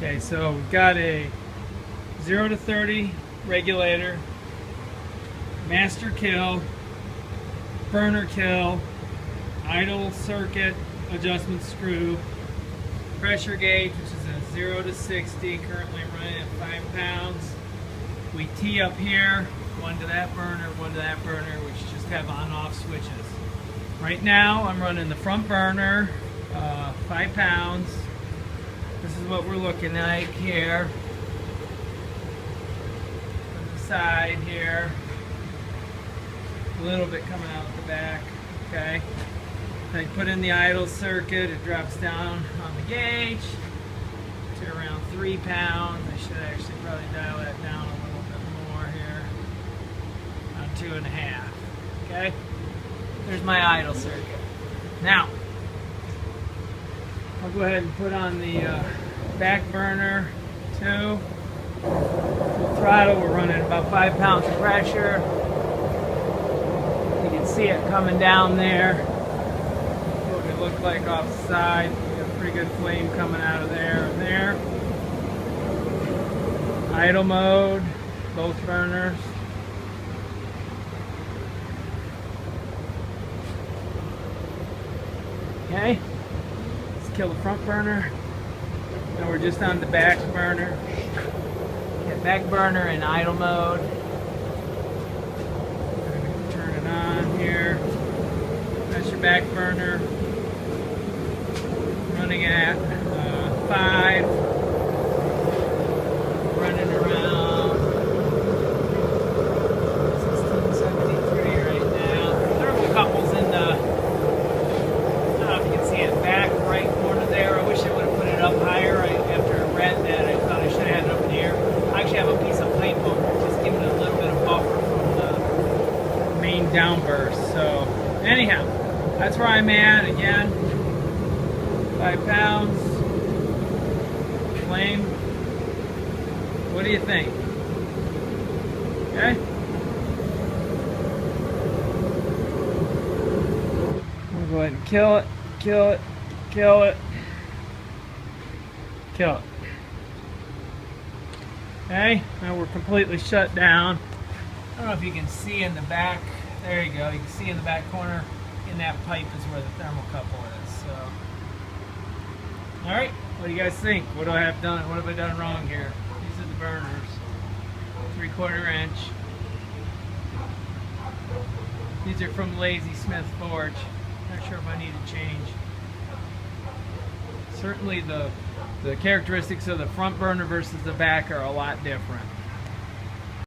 Okay, so we've got a 0 to 30 regulator, master kill, burner kill, idle circuit adjustment screw, pressure gauge, which is a 0 to 60, currently running at 5 pounds. We tee up here, one to that burner, which just have on-off switches. Right now I'm running the front burner, 5 pounds. This is what we're looking like here. On the side here. A little bit coming out the back, okay? I put in the idle circuit, it drops down on the gauge to around 3 pounds. I should actually probably dial that down a little bit more here. Around 2.5, okay? There's my idle circuit. Now, I'll go ahead and put on the back burner 2. Full throttle, we're running about 5 pounds of pressure. You can see it coming down there. What it look like off the side. We got a pretty good flame coming out of there and there. Idle mode, both burners. Okay, let's kill the front burner. Now we're just on the back burner. Get back burner in idle mode. Turn it on here. That's your back burner. Running at 5. Running around 1673 right now. Thermocouple's in the, back right corner there. I wish I would have put it up higher. After I read that, I thought I should have had it up in the air. I actually have a piece of pipe over, just giving it a little bit of buffer from the main downburst. So anyhow, that's where I'm at. Again, 5 pounds. Flame. What do you think? Okay. We'll go ahead and kill it. Kill it, kill it, kill it. Okay, now we're completely shut down. I don't know if you can see in the back. There you go. You can see in the back corner, in that pipe is where the thermocouple is. So, all right. What do you guys think? What do I have done? What have I done wrong here? These are the burners. 3/4 inch. These are from Lazy Smith Forge. Not sure if I need to change. Certainly the characteristics of the front burner versus the back are a lot different.